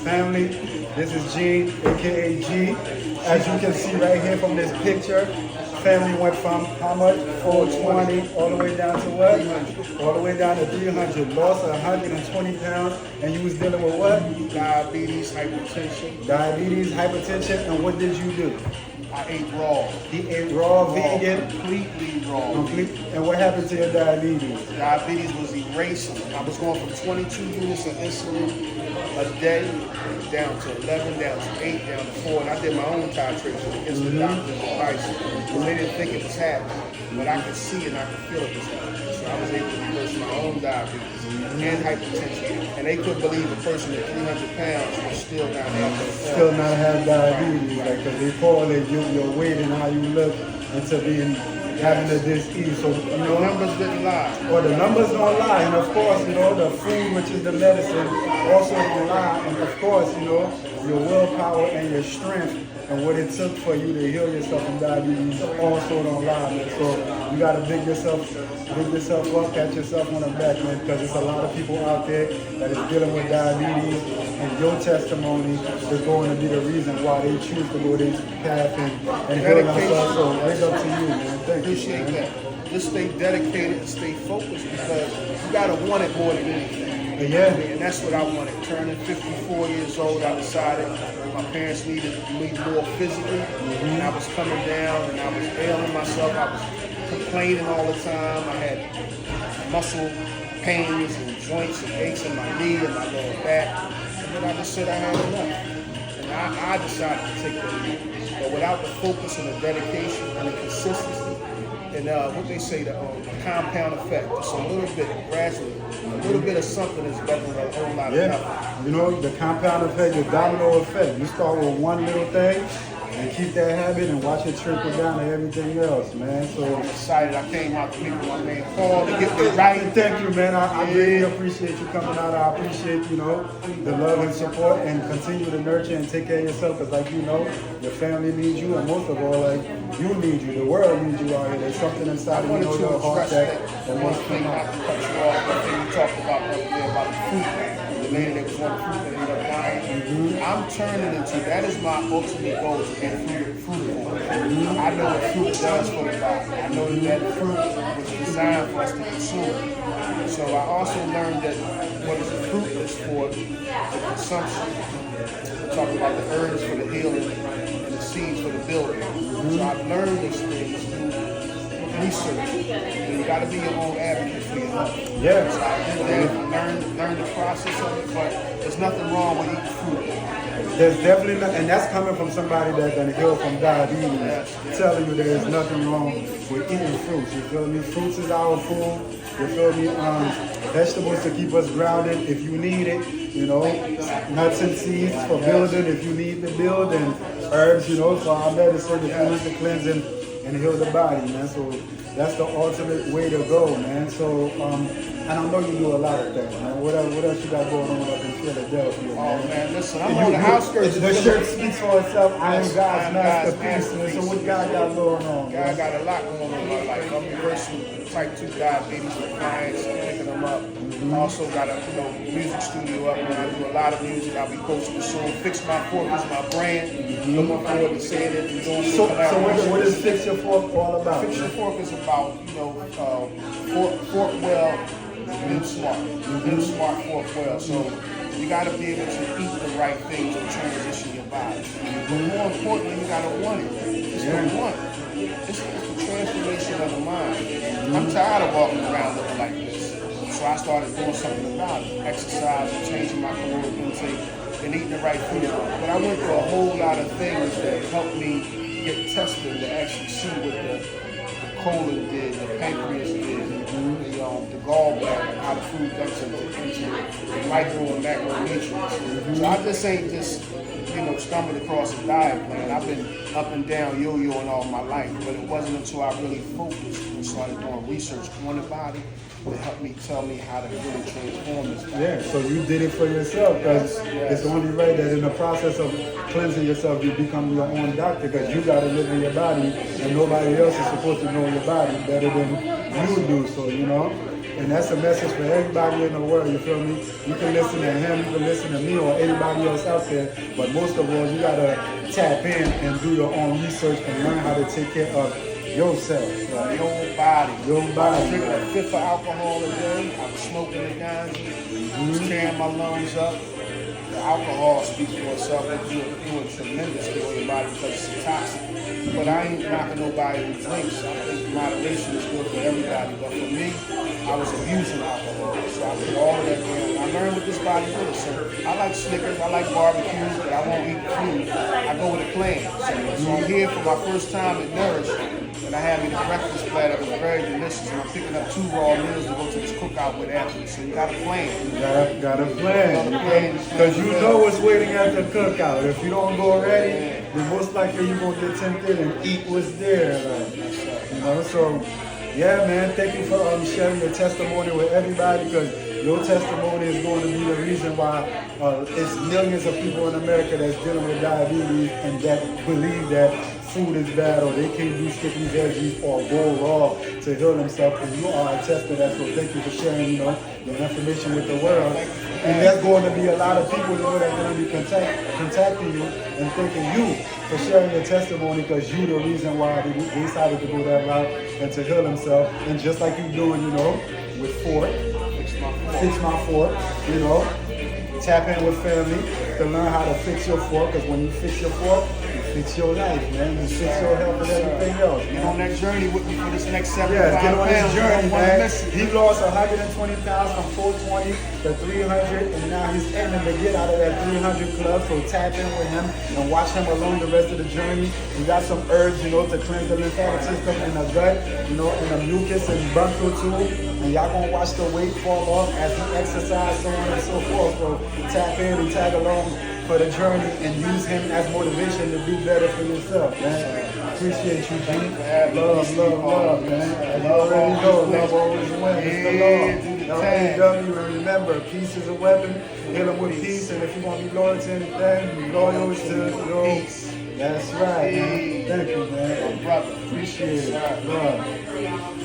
family. This is Gene, aka G. As you can see right here from this picture, family went from how much? 420 all the way down to what? 300. All the way down to 300. Lost 120 pounds, and you was dealing with what? Diabetes, hypertension. Diabetes, hypertension, and what did you do? I ate raw. He ate raw, vegan. Completely raw. And what happened to your diabetes? Diabetes was erased. I was going from 22 units of insulin a day down to 11, down to 8, down to 4. And I did my own titration against the doctor's advice because they didn't think it was happening. But I could see and I could feel it was happening. So I was able to reverse my own diabetes and hypertension. And they couldn't believe a person at 300 pounds was still not still not have diabetes, like, because they correlate your weight and how you look into being having a disease. So you know, the numbers didn't lie. Well, the numbers don't lie, and of course, you know, the food, which is the medicine, also don't lie, and of course, you know, your willpower and your strength and what it took for you to heal yourself from diabetes also don't lie, man. So you gotta big yourself up, pat yourself on the back, man, because there's a lot of people out there that is dealing with diabetes, and your testimony is going to be the reason why they choose to go this path and heal themselves. So big up to you, man. Thank Appreciate you, man. that. Just stay dedicated and stay focused because you gotta want it more than anything. Yeah. And that's what I wanted. Turning 54 years old, I decided my parents needed me more physically. And I was coming down and I was ailing myself. I was complaining all the time. I had muscle pains and joints and aches in my knee and my lower back. And then I just said I had enough. And I decided to take the lead. But without the focus and the dedication and the consistency, and what they say, the compound effect, just a little bit, gradually, a little bit of something is better than a whole lot of nothing. You know, the compound effect, the domino effect. You start with one little thing and keep that habit and watch it trickle down to everything else, man. So I'm excited. I came out to meet with my man Paul to get me right. Thank you, man. I really appreciate you coming out. I appreciate, you know, the love and support, and continue to nurture and take care of yourself, because like you know, your family needs you, and most of all, like, you need you. The world needs you out here. There's something inside of you, know, your heart that wants to come out. Not to cut you off, but then you talked about the other day about the fruit. The lady that was on fruit that ended up dying. I'm turning into, that is my ultimate goal, to get fruit on. I know what fruit does for the body. I know that fruit was designed for us to consume. So I also learned that what is the fruit is for the consumption. We're talking about the herbs for the healing and the seeds for the building. So I've learned these things through research. And you got to be your own advocate for your health. Yeah. So I did that, learned the process of it, but there's nothing wrong with eating fruit. There's definitely not, and that's coming from somebody that's gonna heal from diabetes, telling you there's nothing wrong with eating fruits. You feel me? Fruits is our food. You feel me? Vegetables to keep us grounded if you need it. You know, nuts and seeds for building if you need to build, and herbs, you know, for our medicine, the foods to cleanse and heal the body, man. So that's the ultimate way to go, man. So, and I know you do a lot of things, man. What else you got going on up in Philadelphia, man? Oh man, listen, I'm on the outskirts. The shirt speaks for itself. I am God's masterpiece. So what God got going on? God got a lot going on in my life. I'm reversing type 2 diabetes with clients, picking them up. I also got a music studio up, and I do a lot of music. I'll be posting soon. Fix My Fork is my brand. Looking forward to saying it and doing So what is Fix Your Fork all about? Fix Your Fork is about, fork well, live smart. Live smart, fork well. So you got to be able to eat the right things to transition your body. But more importantly, you got to want it. It's the want. It's the transformation of the mind. I'm tired of walking around looking like this. So I started doing something about it. Exercise and changing my caloric intake and eating the right food. But I went through a whole lot of things that helped me get tested to actually see what the colon did, the pancreas did, the gallbladder, how the food dumps into the micro and macronutrients. So I just ain't just stumbled across a diet plan. I've been up and down yo-yoing all my life, but it wasn't until I really focused and started doing research on the body to help me tell me how to really transform this body. Yeah, so you did it for yourself, because it's only right that in the process of cleansing yourself, you become your own doctor, because you got to live in your body, and nobody else is supposed to know your body better than you do. So, And that's a message for everybody in the world, you feel me? You can listen to him, you can listen to me or anybody else out there, but most of all, you gotta tap in and do your own research and learn how to take care of yourself. Right? Your body. Your I was body. drinking a fifth of alcohol a day. I was smoking the ganja. I was tearing my lungs up. The alcohol speaks for itself. It do a tremendous thing on your body because it's a toxic. But I ain't knocking nobody who drinks. I think moderation is good for everybody. But for me, I was abusing alcohol. So I put all of that down. I learned what this body is. So I like Snickers, I like barbecues, but I won't eat food. I go with a plan. So I'm here for my first time at Nourish. And I had me the breakfast platter. It was very delicious. And I'm picking up 2 raw meals to go to this cookout with after. So you got a plan. Got a plan. Because you know what's waiting at the cookout. If you don't go already, then most likely you're going to get tempted and eat what's there. Like, you know, so yeah, man, thank you for sharing your testimony with everybody, because your testimony is going to be the reason why it's millions of people in America that's dealing with diabetes and that believe that food is bad or they can't do strictly veggies or go raw to heal themselves. And you are a test of that, so thank you for sharing, you know, your information with the world. And there's going to be a lot of people, you know, that are going to be contacting you and thanking you for sharing your testimony, because you the reason why they decided to go that route and to heal themselves. And just like you doing, you know, with Fix My Fork, you know, tap in with family to learn how to fix your fork, because when you fix your fork, you fix your life, man. You fix your health and everything else. Get on that journey with me for this next 75 Yeah, get on this journey, man. He lost 120 pounds from 420 to 300, and now he's aiming to get out of that 300 club. So tap in with him and watch him along the rest of the journey. We got some herbs, you know, to cleanse the lymphatic system and the gut, you know, and the mucus and bronchial tube. And y'all gonna watch the weight fall off as he exercise, so on and so forth. So tap in and tag along for the journey and use him as motivation to do better for yourself, man. Appreciate you, G. Love, man. And you already know, love always wins. It's the law. L-A-W, and remember, peace is a weapon. Heal them with peace, and if you want to be loyal to anything, be loyal to your peace. That's right, man. Thank you, man. Brother. Appreciate it. Love.